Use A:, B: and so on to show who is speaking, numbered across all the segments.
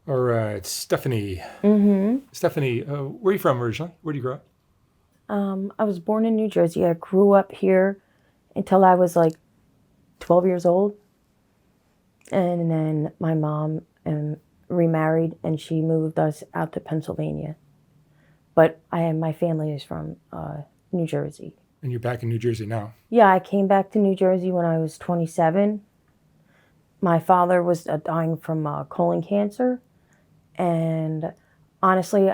A: All right, Stephanie.
B: Mm-hmm.
A: Stephanie, where are you from originally? Where do you grow up?
B: I was born in New Jersey. I grew up here until I was like 12 years old. And then my mom remarried and she moved us out to Pennsylvania. But my family is from New Jersey.
A: And you're back in New Jersey now.
B: Yeah, I came back to New Jersey when I was 27. My father was dying from colon cancer. And honestly,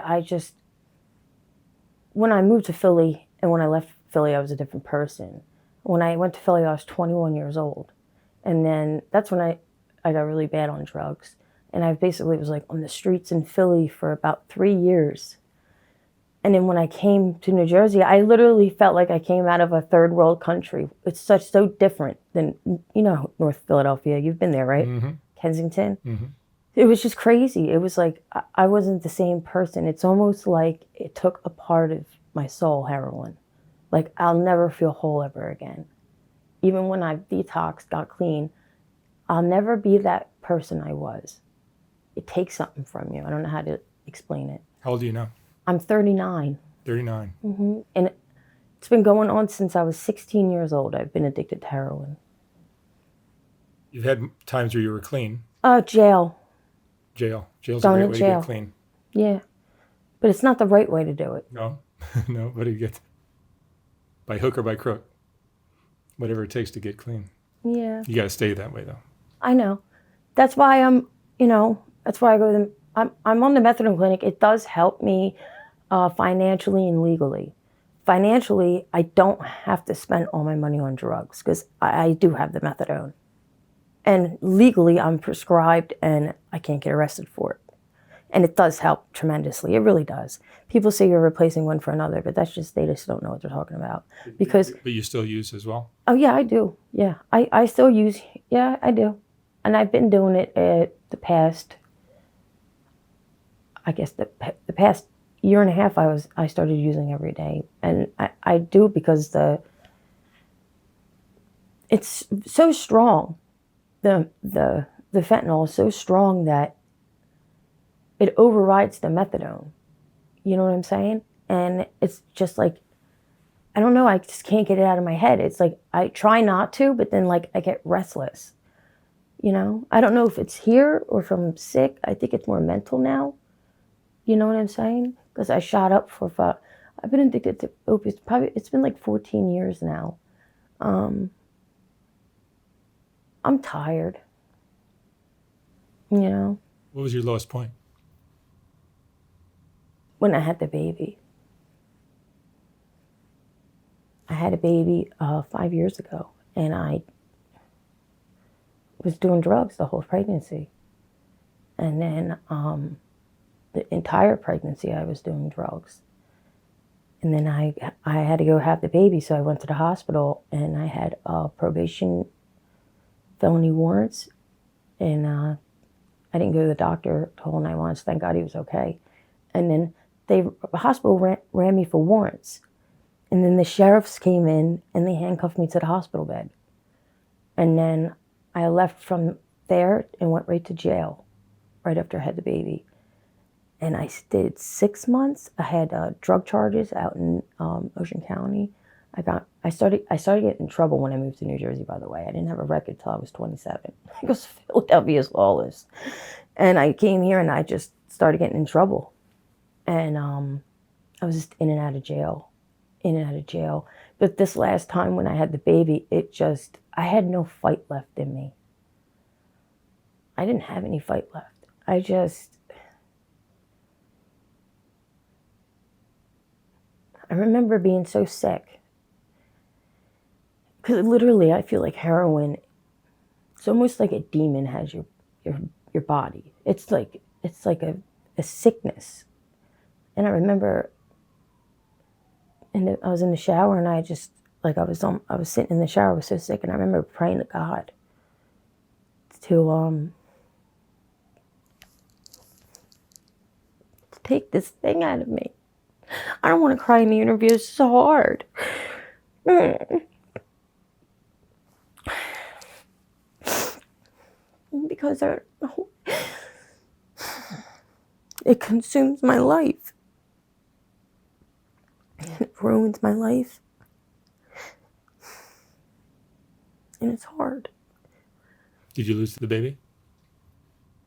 B: when I moved to Philly and when I left Philly, I was a different person. When I went to Philly, I was 21 years old. And then that's when I got really bad on drugs. And I basically was like on the streets in Philly for about 3 years. And then when I came to New Jersey, I literally felt like I came out of a third world country. It's so different than, North Philadelphia. You've been there, right?
A: Mm-hmm.
B: Kensington.
A: Mm-hmm.
B: It was just crazy. It was like I wasn't the same person. It's almost like it took a part of my soul, heroin. Like I'll never feel whole ever again. Even when I detoxed, got clean, I'll never be that person I was. It takes something from you. I don't know how to explain it.
A: How old are you now?
B: I'm 39.
A: 39.
B: And it's been going on since I was 16 years old. I've been addicted to heroin.
A: You've had times where you were clean.
B: Jail.
A: Jail. Jail's a
B: Going
A: great
B: to
A: way to get
B: jail.
A: clean.
B: Yeah. But it's not the right way to do it.
A: No, no, but you get by hook or by crook, whatever it takes to get clean.
B: Yeah.
A: You got to stay that way though.
B: I know. That's why that's why I go to I'm on the methadone clinic. It does help me financially and legally. Financially, I don't have to spend all my money on drugs because I do have the methadone. And legally, I'm prescribed and I can't get arrested for it. And it does help tremendously. It really does. People say you're replacing one for another, but they just don't know what they're talking about. Because,
A: But you still use as well.
B: oh, yeah, I do. Yeah, I still use, yeah, I do. And I've been doing it the past, I guess, the past year and a half. I started using every day. And I do because it's so strong. The fentanyl is so strong that it overrides the methadone. You know what I'm saying? And it's just like, I don't know, I just can't get it out of my head. It's like I try not to, but then like I get restless. I don't know if it's here or if I'm sick. I think it's more mental now. You know what I'm saying? Because I shot up I've been addicted to opiates. Probably it's been like 14 years now. Um, I'm tired. You know,
A: What was your lowest point?
B: when I had the baby. I had a baby 5 years ago, and I was doing drugs the whole pregnancy. And then the entire pregnancy, I was doing drugs. And then I had to go have the baby, so I went to the hospital, and I had probation felony warrants, and I didn't go to the doctor the whole 9 months. Thank God he was okay. And then the hospital ran me for warrants. And then the sheriffs came in and they handcuffed me to the hospital bed. And then I left from there and went right to jail right after I had the baby. And I did 6 months. I had drug charges out in Ocean County. I started getting in trouble when I moved to New Jersey, by the way. I didn't have a record till I was 27 because Philadelphia is lawless. And I came here and I just started getting in trouble. And I was just in and out of jail, in and out of jail. But this last time when I had the baby, I had no fight left in me. I didn't have any fight left. I remember being so sick. Because literally, I feel like heroin, it's almost like a demon has your body. It's like a sickness. And I remember I was in the shower and I just like I was sitting in the shower, I was so sick, and I remember praying to God to take this thing out of me. I don't want to cry in the interview. It's so hard. Because It consumes my life. It ruins my life. And it's hard.
A: Did you lose the baby?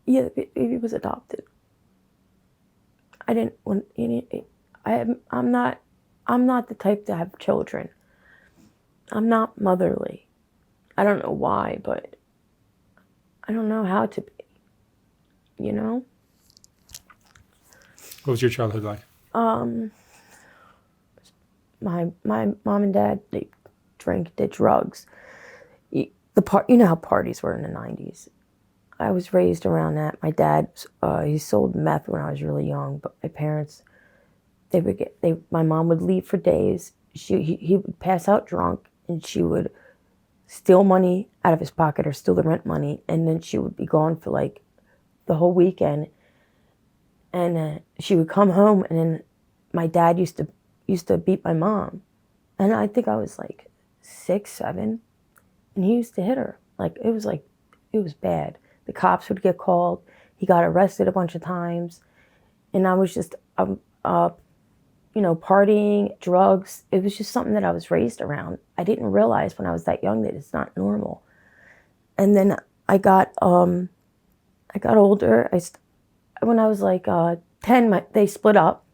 B: Yeah, the baby was adopted. I didn't want any. I'm not the type to have children. I'm not motherly. I don't know why, but I don't know how to be. You know?
A: What was your childhood like?
B: My mom and dad, they drank, did drugs. You know how parties were in the 90s. I was raised around that. My dad, he sold meth when I was really young, but my parents, my mom would leave for days. He would pass out drunk, and she would steal money out of his pocket or steal the rent money, and then she would be gone for like the whole weekend. And she would come home, and then my dad used to beat my mom, and I think I was like 6, 7, and he used to hit her. It was bad. The cops would get called. He got arrested a bunch of times, and I was just partying, drugs. It was just something that I was raised around. I didn't realize when I was that young that it's not normal. And then I got older. When I was like 10, they split up,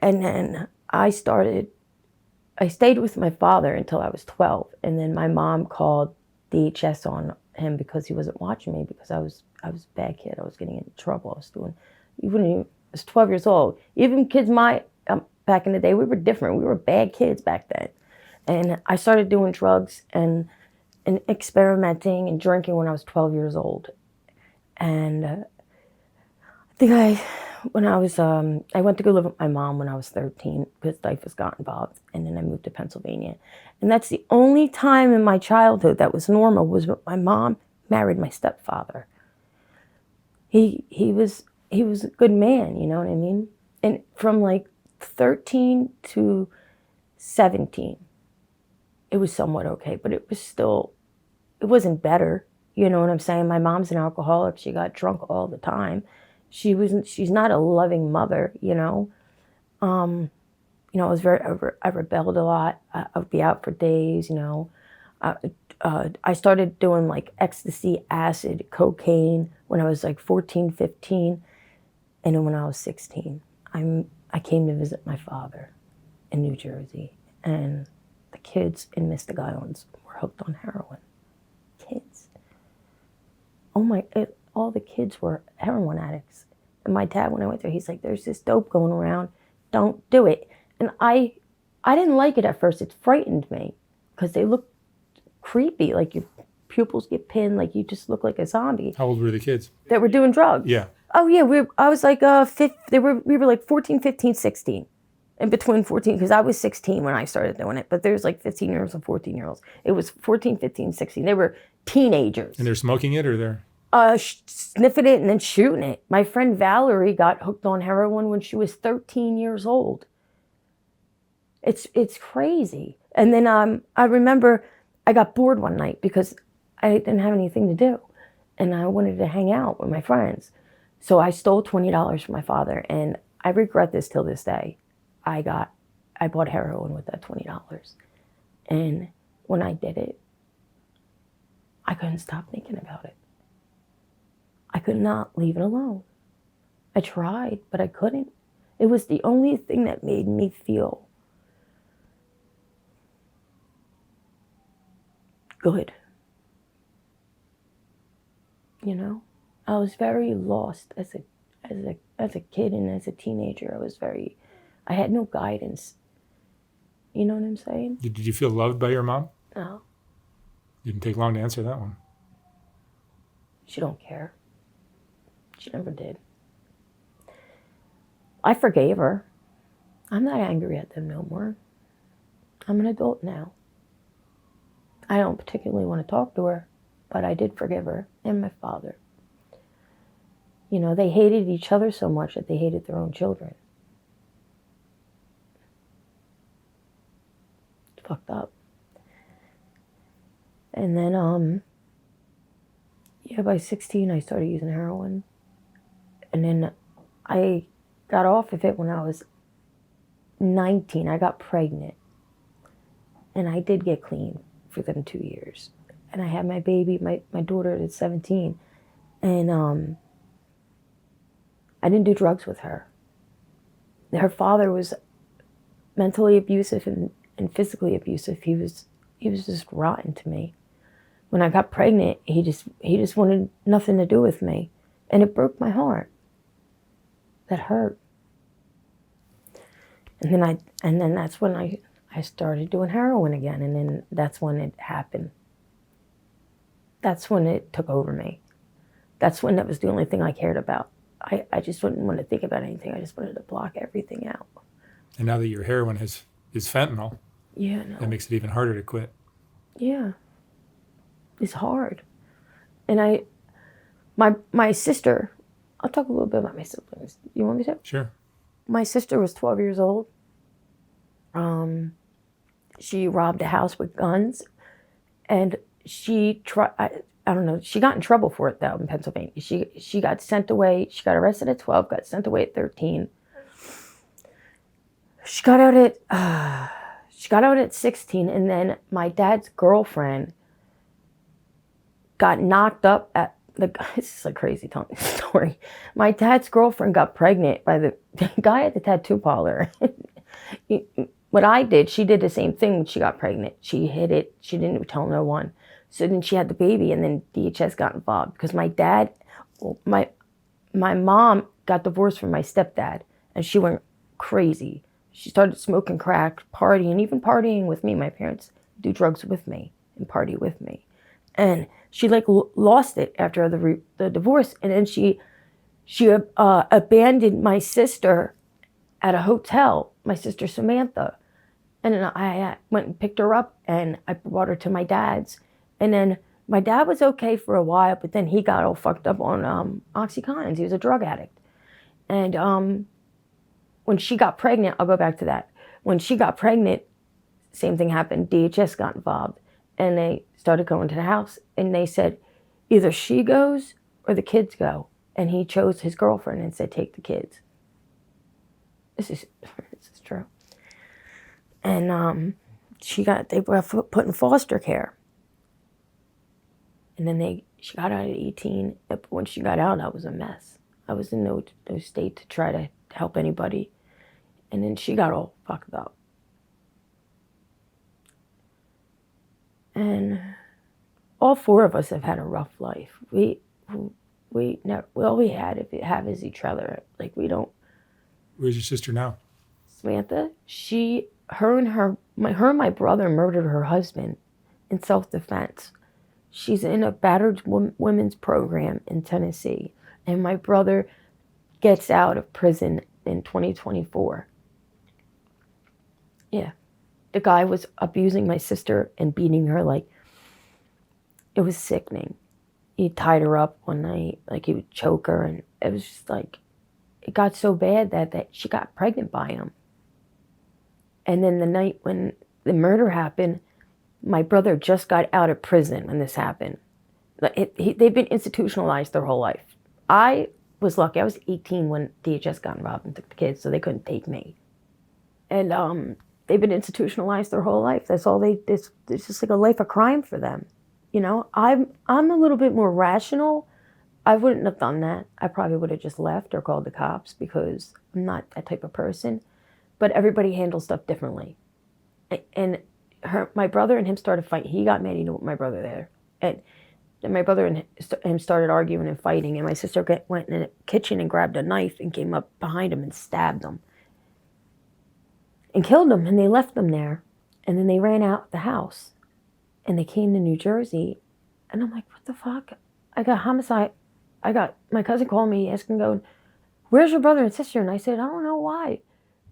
B: and then I stayed with my father until I was 12, and then my mom called DHS on him because he wasn't watching me, because I was a bad kid. I was getting into trouble. I was 12 years old. Even kids back in the day, we were different. We were bad kids back then. And I started doing drugs and experimenting and drinking when I was 12 years old. And I think when I was, I went to go live with my mom when I was 13 because diapers got involved, and then I moved to Pennsylvania. And that's the only time in my childhood that was normal, was when my mom married my stepfather. He was a good man, you know what I mean? And from like 13 to 17, it was somewhat okay, but it wasn't better. You know what I'm saying? My mom's an alcoholic. She got drunk all the time. She's not a loving mother, you know? I rebelled a lot. I would be out for days, you know? I started doing like ecstasy, acid, cocaine when I was like 14, 15. And then when I was 16, I came to visit my father in New Jersey. And the kids in Mystic Islands were hooked on heroin. Kids. All the kids were heroin addicts. And my dad, when I went there, he's like, there's this dope going around. Don't do it. And I didn't like it at first. It frightened me because they look creepy. Like your pupils get pinned. Like you just look like a zombie.
A: How old were the kids?
B: That were doing drugs.
A: Yeah.
B: Oh, yeah. I was like, we were like 14, 15, 16. In between 14, because I was 16 when I started doing it. But there's like 15-year-olds and 14-year-olds. It was 14, 15, 16. They were teenagers.
A: And they're smoking it, or they're...
B: Sniffing it and then shooting it. My friend Valerie got hooked on heroin when she was 13 years old. It's crazy. And then I remember I got bored one night because I didn't have anything to do, and I wanted to hang out with my friends. So I stole $20 from my father, and I regret this till this day. I bought heroin with that $20, and when I did it, I couldn't stop thinking about it. I could not leave it alone. I tried, but I couldn't. It was the only thing that made me feel good. You know? I was very lost as a kid and as a teenager. I had no guidance. You know what I'm saying?
A: Did you feel loved by your mom?
B: No.
A: Didn't take long to answer that one.
B: She don't care. She never did. I forgave her. I'm not angry at them no more. I'm an adult now. I don't particularly want to talk to her, but I did forgive her and my father. You know, they hated each other so much that they hated their own children. It's fucked up. And then, by 16, I started using heroin. And then I got off of it when I was 19. I got pregnant. And I did get clean for them 2 years. And I had my baby, my daughter at 17. And I didn't do drugs with her. Her father was mentally abusive and physically abusive. He was just rotten to me. When I got pregnant, he just wanted nothing to do with me. And it broke my heart. That hurt. And then that's when I started doing heroin again, and then that's when it happened. That's when it took over me. That's when that was the only thing I cared about. I just didn't want to think about anything. I just wanted to block everything out.
A: And now that your heroin is fentanyl,
B: Yeah, no.
A: that makes it even harder to quit.
B: Yeah. It's hard. And my sister, I'll talk a little bit about my siblings. You want me to?
A: Sure.
B: My sister was 12 years old. She robbed a house with guns, and she I don't know, she got in trouble for it though in Pennsylvania. She got sent away. She got arrested at 12, got sent away at 13. She got out at 16, and then my dad's girlfriend got knocked up at this is a crazy story. My dad's girlfriend got pregnant by the guy at the tattoo parlor. What I did, she did the same thing when she got pregnant. She hid it. She didn't tell no one. So then she had the baby, and then DHS got involved because my mom got divorced from my stepdad, and she went crazy. She started smoking crack, partying, even partying with me. My parents do drugs with me and party with me. And she lost it after the divorce. And then she abandoned my sister at a hotel, my sister Samantha. And then I went and picked her up, and I brought her to my dad's. And then my dad was okay for a while, but then he got all fucked up on OxyContin. He was a drug addict. And when she got pregnant, I'll go back to that. When she got pregnant, same thing happened. DHS got involved, and they started going to the house, and they said, either she goes or the kids go. And he chose his girlfriend and said, take the kids. This is true. And they were put in foster care. And then she got out at 18. But when she got out, I was a mess. I was in no state to try to help anybody. And then she got all fucked up. And all four of us have had a rough life. All we have is each other. Like, we don't.
A: Where's your sister now?
B: Samantha, her and my brother murdered her husband in self-defense. She's in a battered women's program in Tennessee, and my brother gets out of prison in 2024. Yeah. The guy was abusing my sister and beating her it was sickening. He tied her up one night, he would choke her, and it was just it got so bad that she got pregnant by him. And then the night when the murder happened, my brother just got out of prison when this happened. They've been institutionalized their whole life. I was lucky. I was 18 when DHS got involved and took the kids, so they couldn't take me. And they've been institutionalized their whole life. That's all it's just like a life of crime for them. You know, I'm a little bit more rational. I wouldn't have done that. I probably would have just left or called the cops because I'm not that type of person. But everybody handles stuff differently. And my brother and him started fighting. He got mad at my brother there. And then my brother and him started arguing and fighting. And my sister went in the kitchen and grabbed a knife and came up behind him and stabbed him. And killed him. And they left them there. And then they ran out the house. And they came to New Jersey. And I'm like, what the fuck? I got homicide. My cousin called me asking, going, where's your brother and sister? And I said, I don't know why.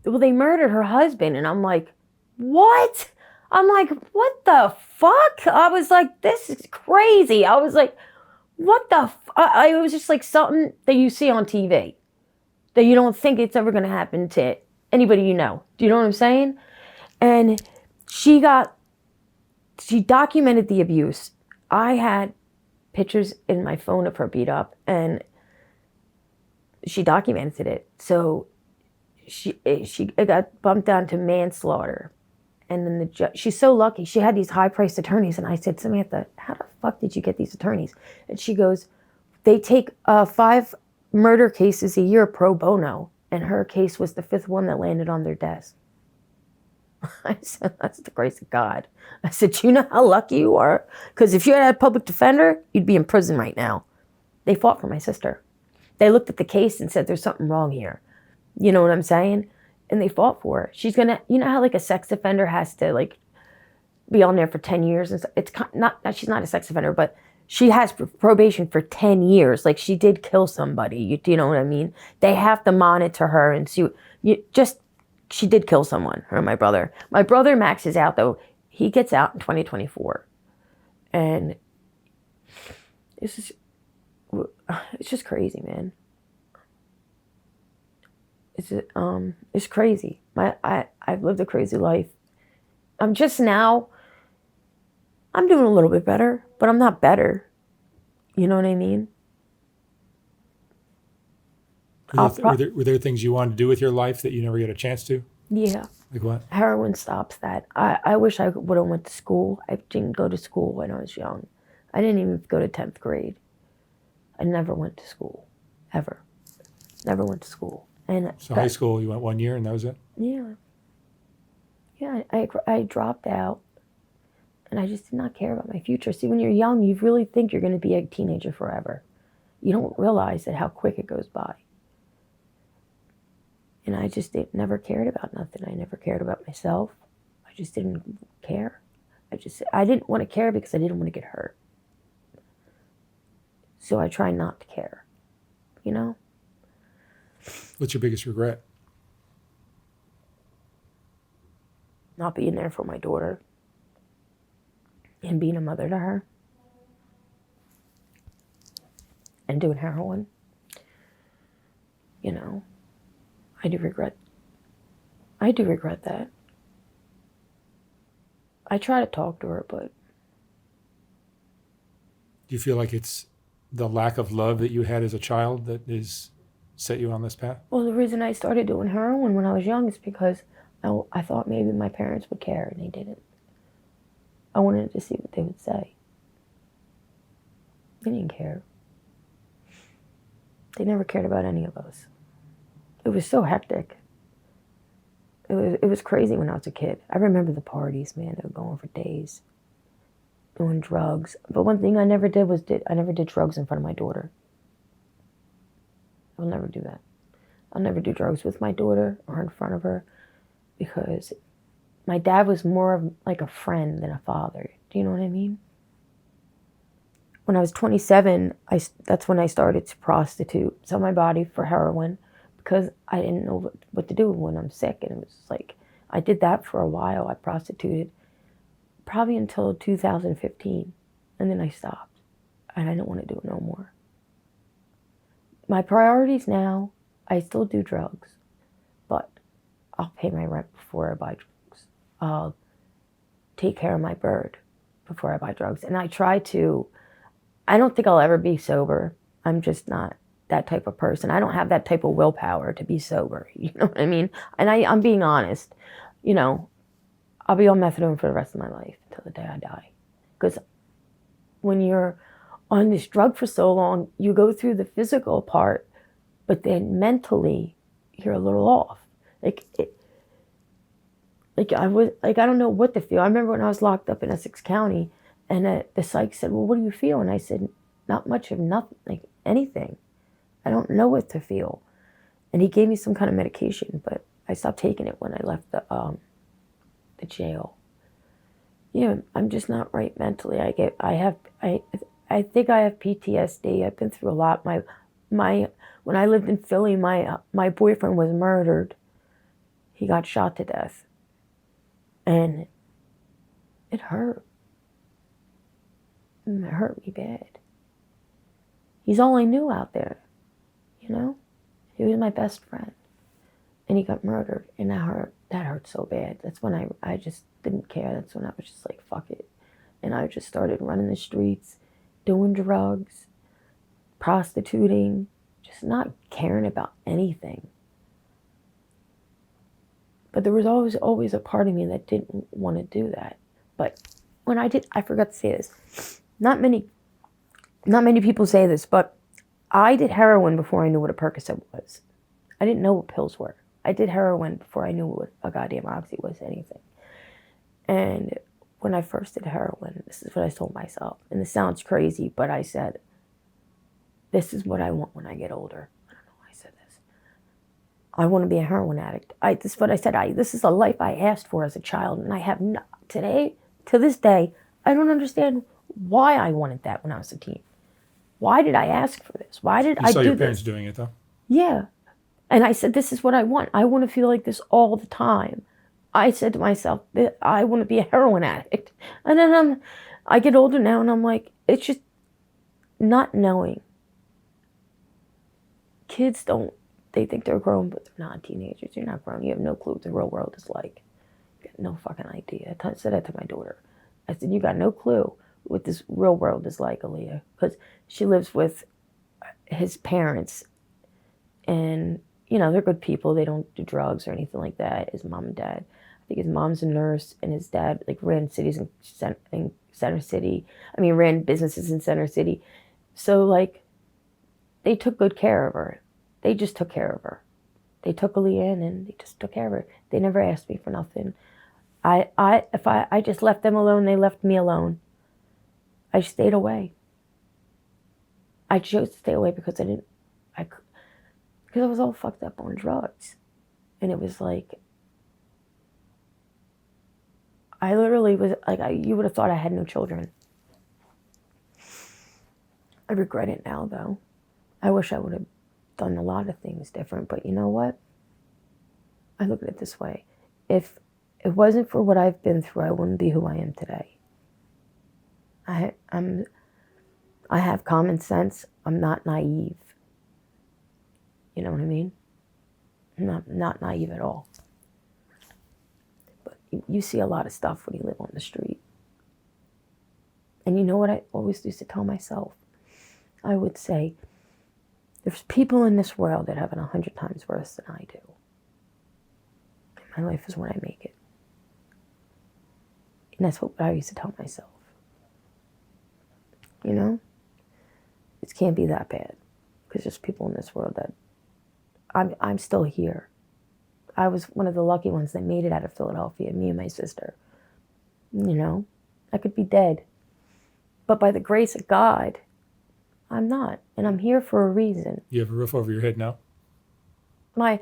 B: Well, they murdered her husband. And I'm like, what? I'm like, what the fuck? I was like, this is crazy. I was like, what the it was just like something that you see on TV that you don't think it's ever going to happen to anybody you know. Do you know what I'm saying? And she documented the abuse. I had pictures in my phone of her beat up, and she documented it. So she got bumped down to manslaughter. And then the judge, she's so lucky. She had these high-priced attorneys. And I said, Samantha, how the fuck did you get these attorneys? And she goes, they take 5 murder cases a year pro bono. And her case was the 5th one that landed on their desk. I said, that's the grace of God. I said, you know how lucky you are? Because if you had a public defender, you'd be in prison right now. They fought for my sister. They looked at the case and said, there's something wrong here. You know what I'm saying? And they fought for her. She's gonna, you know how like a sex offender has to like be on there for 10 years? And it's not, she's not a sex offender, but she has probation for 10 years. Like she did kill somebody. Do you know what I mean? They have to monitor her and see, she did kill someone, her and my brother. My brother maxes out though. He gets out in 2024. And it's just crazy, man. It's crazy. I've lived a crazy life. I'm doing a little bit better, but I'm not better. You know what I mean?
A: Were there things you wanted to do with your life that you never get a chance to?
B: Yeah.
A: Like what?
B: Heroin stops that. I wish I would have went to school. I didn't go to school when I was young. I didn't even go to 10th grade. I never went to school, ever. Never went to school. And
A: so high school, you went 1 year and that was it?
B: Yeah. Yeah, I dropped out and I just did not care about my future. See, when you're young, you really think you're going to be a teenager forever. You don't realize that how quick it goes by. And I just never cared about nothing. I never cared about myself. I just didn't care. I didn't want to care because I didn't want to get hurt. So I try not to care, you know?
A: What's your biggest regret?
B: Not being there for my daughter and being a mother to her and doing heroin. You know, I do regret that. I try to talk to her, but...
A: Do you feel like it's the lack of love that you had as a child that is set you on this path?
B: Well, the reason I started doing heroin when I was young is because I thought maybe my parents would care, and they didn't. I wanted to see what they would say. They didn't care. They never cared about any of us. It was so hectic. It was crazy when I was a kid. I remember the parties, man. They were going for days. Doing drugs. But one thing I never did was I never did drugs in front of my daughter. I'll never do that. I'll never do drugs with my daughter or in front of her because my dad was more of like a friend than a father. Do you know what I mean? When I was 27, that's when I started to prostitute, sell my body for heroin because I didn't know what to do when I'm sick. And it was like, I did that for a while. I prostituted probably until 2015. And then I stopped. And I didn't want to do it no more. My priorities now, I still do drugs, but I'll pay my rent before I buy drugs. I'll take care of my bird before I buy drugs. And I don't think I'll ever be sober. I'm just not that type of person. I don't have that type of willpower to be sober. You know what I mean? And I'm being honest. You know, I'll be on methadone for the rest of my life until the day I die. Because when you're on this drug for so long, you go through the physical part, but then mentally, you're a little off. I don't know what to feel. I remember when I was locked up in Essex County, and the psych said, "Well, what do you feel?" And I said, "Not much of nothing, like anything. I don't know what to feel." And he gave me some kind of medication, but I stopped taking it when I left the jail. Yeah, I'm just not right mentally. I think I have PTSD. I've been through a lot. When I lived in Philly, my boyfriend was murdered. He got shot to death. And it hurt. It hurt me bad. He's all I knew out there, you know? He was my best friend. And he got murdered, and that hurt so bad. That's when I just didn't care. That's when I was just like, fuck it. And I just started running the streets, doing drugs, prostituting, just not caring about anything. But there was always a part of me that didn't want to do that. But when I did, I forgot to say this. Not many people say this, but I did heroin before I knew what a Percocet was. I didn't know what pills were. I did heroin before I knew what a goddamn oxy was, anything. And when I first did heroin, this is what I told myself. And this sounds crazy, but I said, this is what I want when I get older. I don't know why I said this. I want to be a heroin addict. This is what I said. This is a life I asked for as a child. And I have not, today, to this day, I don't understand why I wanted that when I was a teen. Why did I ask for this? Why did I do this?
A: You saw your parents doing it, though?
B: Yeah. And I said, this is what I want. I want to feel like this all the time. I said to myself, I want to be a heroin addict. And then I get older now and I'm like, it's just not knowing. Kids they think they're grown, but they're not teenagers. You're not grown. You have no clue what the real world is like. You got no fucking idea. I said that to my daughter. I said, you got no clue what this real world is like, Aaliyah. Because she lives with his parents. And, they're good people. They don't do drugs or anything like that. His mom and dad. I think his mom's a nurse and his dad, ran cities in Center City. Ran businesses in Center City. So, they took good care of her. They just took care of her. They took Aaliyah in and they just took care of her. They never asked me for nothing. If I just left them alone, they left me alone. I stayed away. I chose to stay away because because I was all fucked up on drugs. And it was I literally was you would have thought I had no children. I regret it now, though. I wish I would have done a lot of things different, but you know what? I look at it this way. If it wasn't for what I've been through, I wouldn't be who I am today. I have common sense. I'm not naive. You know what I mean? I'm not naive at all. But you see a lot of stuff when you live on the street. And you know what I always used to tell myself? I would say, there's people in this world that have it 100 times worse than I do. My life is what I make it. And that's what I used to tell myself. It can't be that bad. Because there's people in this world that I'm still here. I was one of the lucky ones that made it out of Philadelphia, me and my sister. I could be dead. But by the grace of God, I'm not. And I'm here for a reason.
A: You have a roof over your head now?
B: Well,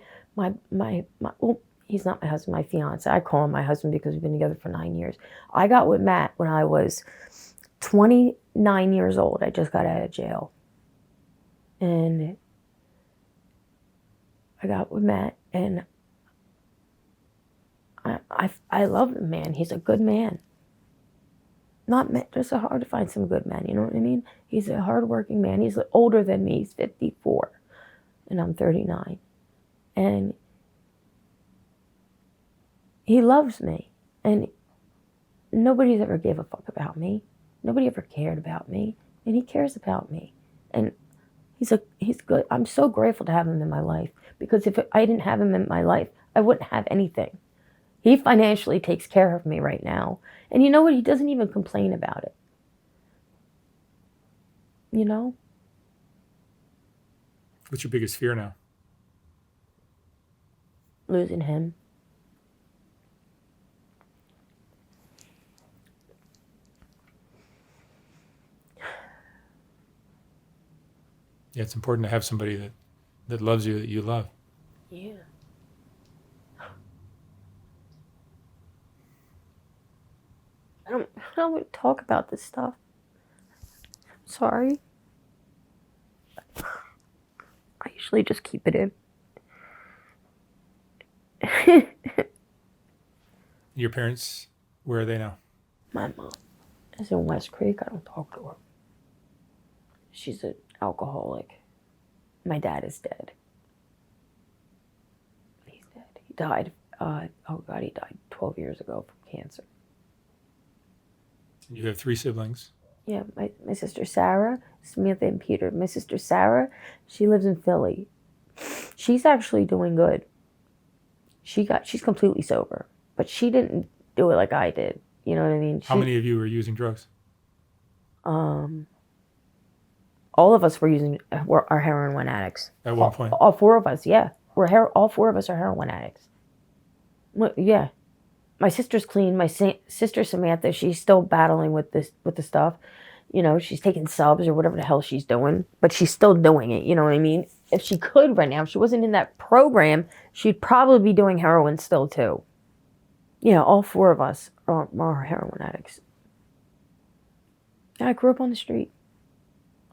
B: he's not my husband, my fiance. I call him my husband because we've been together for 9 years. I got with Matt when I was 29 years old. I just got out of jail. And I got with Matt, and I love the man. He's a good man. Just hard to find some good men, you know what I mean? He's a hardworking man. He's older than me. He's 54, and I'm 39. And he loves me, and nobody's ever gave a fuck about me. Nobody ever cared about me, and he cares about me. And he's good. I'm so grateful to have him in my life, because if I didn't have him in my life, I wouldn't have anything. He financially takes care of me right now. And you know what? He doesn't even complain about it.
A: What's your biggest fear now?
B: Losing him.
A: Yeah, it's important to have somebody that loves you, that you love.
B: Yeah. I don't want to talk about this stuff. I'm sorry. I usually just keep it in.
A: Your parents, where are they now?
B: My mom is in West Creek. I don't talk to her. She's an alcoholic. My dad is dead. He's dead. He died. He died 12 years ago from cancer.
A: You have 3 siblings.
B: Yeah, my sister Sarah Samantha and Peter. My sister Sarah, she lives in Philly. She's actually doing good. She's completely sober, but she didn't do it like I did. You know what I mean?
A: How many of you were using drugs?
B: All of us were our heroin addicts.
A: At one point?
B: All four of us, yeah. All four of us are heroin addicts. Well, yeah. My sister's clean. My sister Samantha, she's still battling with the stuff. You know, she's taking subs or whatever the hell she's doing, but she's still doing it. You know what I mean? If she could right now, if she wasn't in that program, she'd probably be doing heroin still too. You know, all four of us are heroin addicts. And I grew up on the street.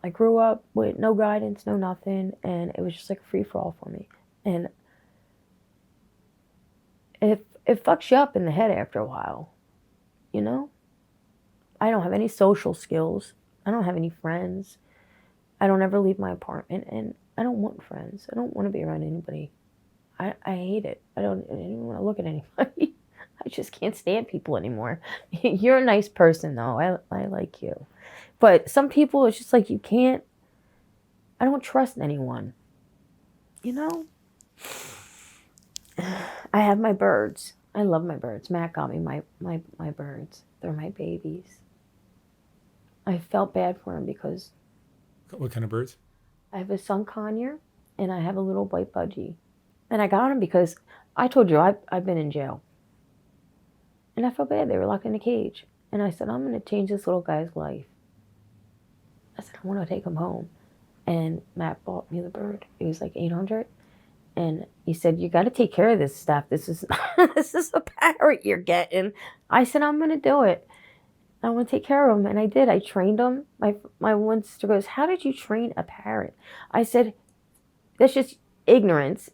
B: I grew up with no guidance, no nothing, and it was just like a free-for-all for me. And it fucks you up in the head after a while, you know? I don't have any social skills. I don't have any friends. I don't ever leave my apartment, and I don't want friends. I don't want to be around anybody. I hate it. I don't even want to look at anybody. I just can't stand people anymore. You're a nice person, though. I like you. But some people, it's just like you can't, I don't trust anyone. You know? I have my birds. I love my birds. Matt got me my birds. They're my babies. I felt bad for him because...
A: What kind of birds?
B: I have a sun conure and I have a little white budgie. And I got him because I told you I've been in jail. And I felt bad. They were locked in a cage. And I said, I'm going to change this little guy's life. I said, I want to take him home. And Matt bought me the bird. It was like $800. And he said, you got to take care of this stuff. This is a parrot you're getting. I said, I'm going to do it. I want to take care of him. And I did. I trained him. My one sister goes, how did you train a parrot? I said, that's just ignorance.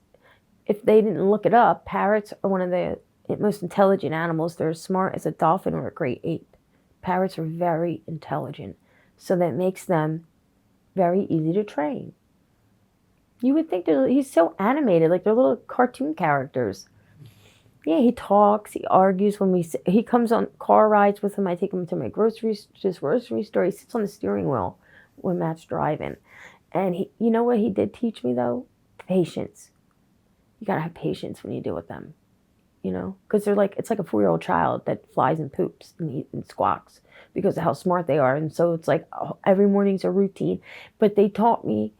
B: If they didn't look it up, parrots are one of the most intelligent animals. They're as smart as a dolphin or a great ape. Parrots are very intelligent. So that makes them very easy to train. You would think he's so animated, like they're little cartoon characters. Yeah, he talks, he argues when he comes on car rides with him. I take him to his grocery store. He sits on the steering wheel when Matt's driving. And you know what he did teach me though? Patience. You gotta have patience when you deal with them. You know, because it's like a 4-year-old child that flies and poops and squawks because of how smart they are. And so it's like every morning's a routine. But they taught me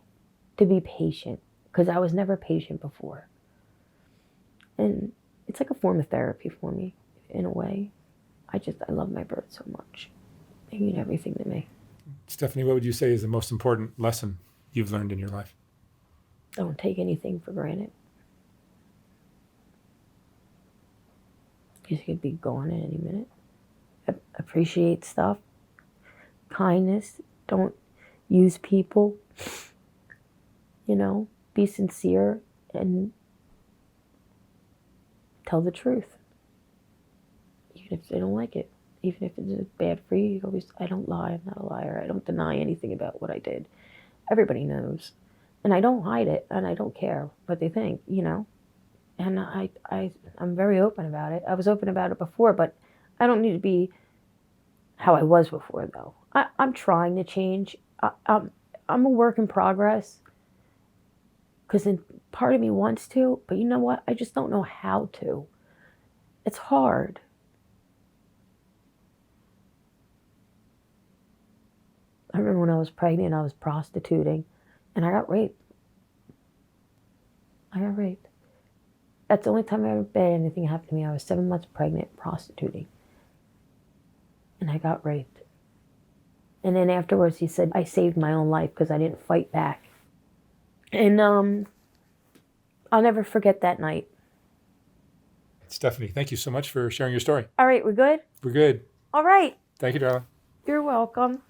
B: to be patient because I was never patient before. And it's like a form of therapy for me in a way. I love my birds so much. They mean everything to me.
A: Stephanie, what would you say is the most important lesson you've learned in your life?
B: Don't take anything for granted. You could be gone at any minute. Appreciate stuff. Kindness. Don't use people. You know, be sincere and tell the truth. Even if they don't like it. Even if it's bad for you, I don't lie. I'm not a liar. I don't deny anything about what I did. Everybody knows. And I don't hide it, and I don't care what they think, you know. And I'm very open about it. I was open about it before, but I don't need to be how I was before, though. I'm trying to change. I'm a work in progress because part of me wants to, but you know what? I just don't know how to. It's hard. I remember when I was pregnant, I was prostituting, and I got raped. That's the only time I ever had anything happen to me. I was 7 months pregnant, prostituting. And I got raped. And then afterwards, he said, I saved my own life because I didn't fight back. And I'll never forget that night.
A: Stephanie, thank you so much for sharing your story.
B: All right, we're good?
A: We're good.
B: All right.
A: Thank you, darling.
B: You're welcome.